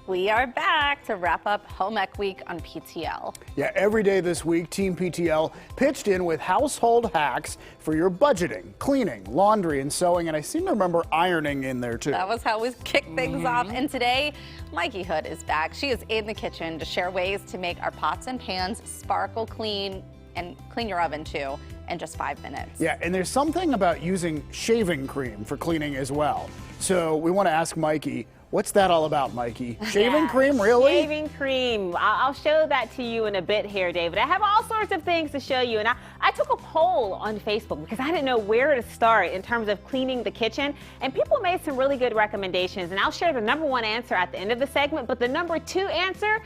We are back to wrap up Home Ec Week on PTL. Yeah, every day this week, Team PTL pitched in with household hacks for your budgeting, cleaning, laundry, and sewing, and I seem to remember ironing in there too. That was how we kicked things off, and today, Mikey Hood is back. She is in the kitchen to share ways to make our pots and pans sparkle clean and clean your oven too in just 5 minutes. Yeah, and there's something about using shaving cream for cleaning as well. So we want to ask Mikey, what's that all about, Mikey? Shaving cream, really? Shaving cream. I'll show that to you in a bit here, David. I have all sorts of things to show you. And I took a poll on Facebook because I didn't know where to start in terms of cleaning the kitchen. And people made some really good recommendations. And I'll share the #1 answer at the end of the segment. But the #2 answer,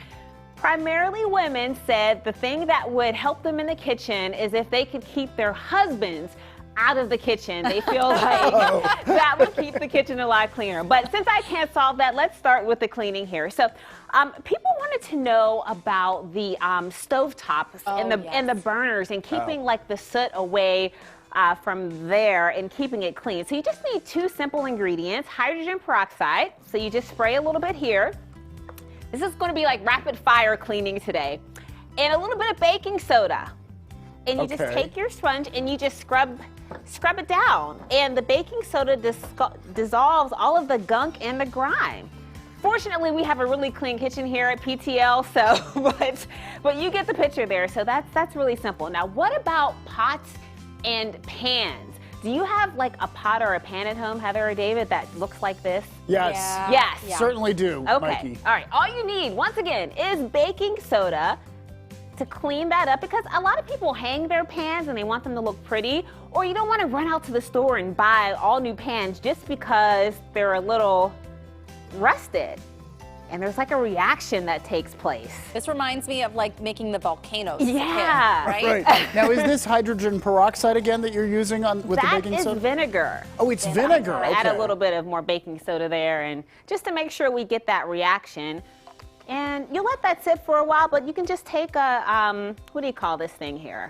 primarily women, said the thing that would help them in the kitchen is if they could keep their husbands out of the kitchen. They feel like that would keep the kitchen a lot cleaner. But since I can't solve that, let's start with the cleaning here. So people wanted to know about the stove tops and the burners and keeping like the soot away from there and keeping it clean. So you just need 2 simple ingredients: hydrogen peroxide. So you just spray a little bit here. This is going to be like rapid fire cleaning today. And a little bit of baking soda. And you just take your sponge and you just scrub it down. And the baking soda dissolves all of the gunk and the grime. Fortunately, we have a really clean kitchen here at PTL, so but you get the picture there. So that's really simple. Now, what about pots and pans? Do you have like a pot or a pan at home, Heather or David, that looks like this? Yes. Yeah. Yes. Yeah. Certainly do, Okay. Mikey. All right. All you need, once again, is baking soda to clean that up, because a lot of people hang their pans and they want them to look pretty, or you don't want to run out to the store and buy all new pans just because they're a little rusted. And there's like a reaction that takes place. This reminds me of like making the volcanoes. Yeah. Right? Now, is this hydrogen peroxide again that you're using with the baking soda? That is vinegar. Oh, it's vinegar. Okay. Add a little bit of more baking soda there, and just to make sure we get that reaction. And you let that sit for a while, but you can just take a, what do you call this thing here?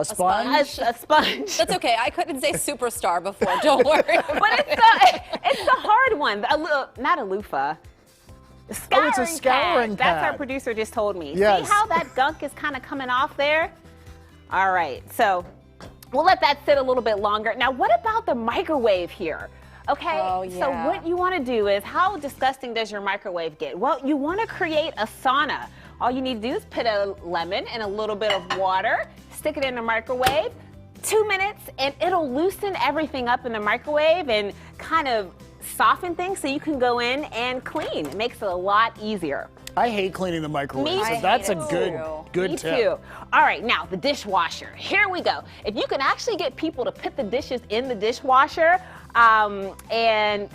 A sponge? A sponge. That's okay. I couldn't say superstar before. Don't worry. But it's the hard one. Not a loofah. Oh, it's a scouring pad. That's our producer just told me. Yes. See how that gunk is kind of coming off there? All right, so we'll let that sit a little bit longer. Now, what about the microwave here? Okay, so what you want to do is, how disgusting does your microwave get? Well, you want to create a sauna. All you need to do is put a lemon and a little bit of water, stick it in the microwave, 2 minutes, and it'll loosen everything up in the microwave and kind of soften things so you can go in and clean. It makes it a lot easier. I hate cleaning the microwave, Me so too. that's a good Me tip. too. All right, now the dishwasher. Here we go. If you can actually get people to put the dishes in the dishwasher and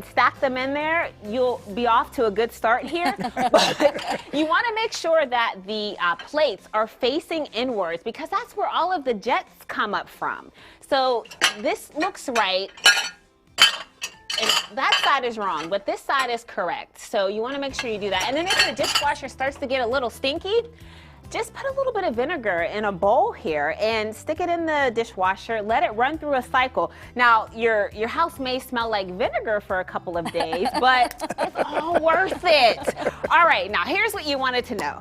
stack them in there, you'll be off to a good start here. But you want to make sure that the plates are facing inwards, because that's where all of the jets come up from. So this looks right. And that side is wrong, but this side is correct. So you want to make sure you do that. And then if the dishwasher starts to get a little stinky, just put a little bit of vinegar in a bowl here and stick it in the dishwasher. Let it run through a cycle. Now, your house may smell like vinegar for a couple of days, but it's all worth it. All right, now here's what you wanted to know.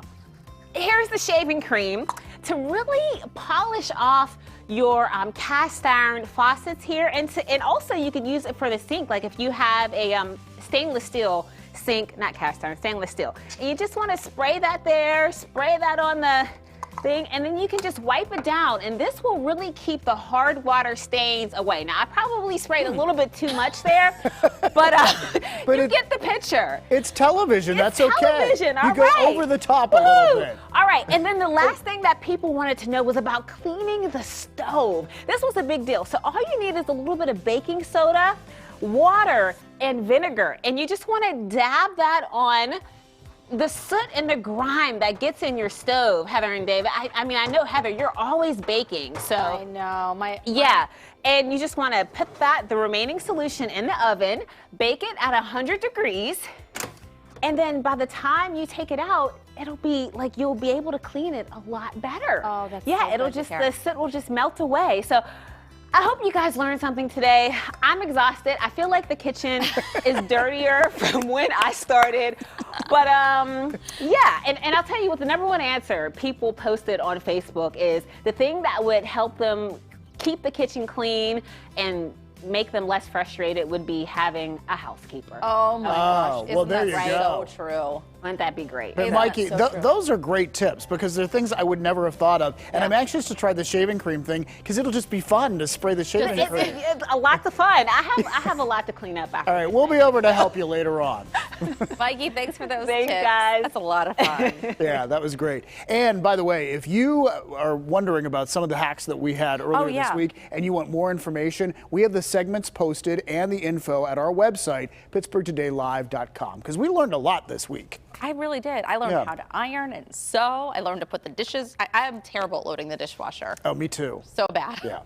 Here's the shaving cream to really polish off your cast iron faucets here, and also you could use it for the sink. Like if you have a stainless steel sink, not cast iron, stainless steel, and you just want to spray that there, spray that on the thing, and then you can just wipe it down, and this will really keep the hard water stains away. Now, I probably sprayed a little bit too much there, but you get the picture. It's television. That's okay. Television. All you go right. over the top a little bit. All right, and then the last thing that people wanted to know was about cleaning the stove. This was a big deal. So all you need is a little bit of baking soda, water, and vinegar, and you just want to dab that on the soot and the grime that gets in your stove, Heather and David. I mean, I know, Heather, you're always baking, so. I know. Yeah, and you just want to put the remaining solution in the oven, bake it at 100 degrees, and then by the time you take it out, it'll be like you'll be able to clean it a lot better. Oh, that's yeah, so it'll good to just, hear. the soot will just melt away. So I hope you guys learned something today. I'm exhausted. I feel like the kitchen is dirtier from when I started. But yeah, and I'll tell you what the #1 answer people posted on Facebook is the thing that would help them keep the kitchen clean and make them less frustrated would be having a housekeeper. Oh my gosh, well, isn't there that you go. so true? Wouldn't that be great? But Yeah, Mikey, so true. those are great tips because they're things I would never have thought of. And I'm anxious to try the shaving cream thing because it'll just be fun to spray the shaving cream. It's a lot of fun. I have a lot to clean up after. All right, we'll be over to help you later on. Mikey, thanks for those Thanks, tips. guys. That's a lot of fun. Yeah, that was great. And by the way, if you are wondering about some of the hacks that we had earlier this week and you want more information, we have the segments posted and the info at our website, pittsburghtodaylive.com, because we learned a lot this week. I really did. I learned how to iron and sew. I learned to put the dishes. I am terrible at loading the dishwasher. Oh, me too. So bad. Yeah.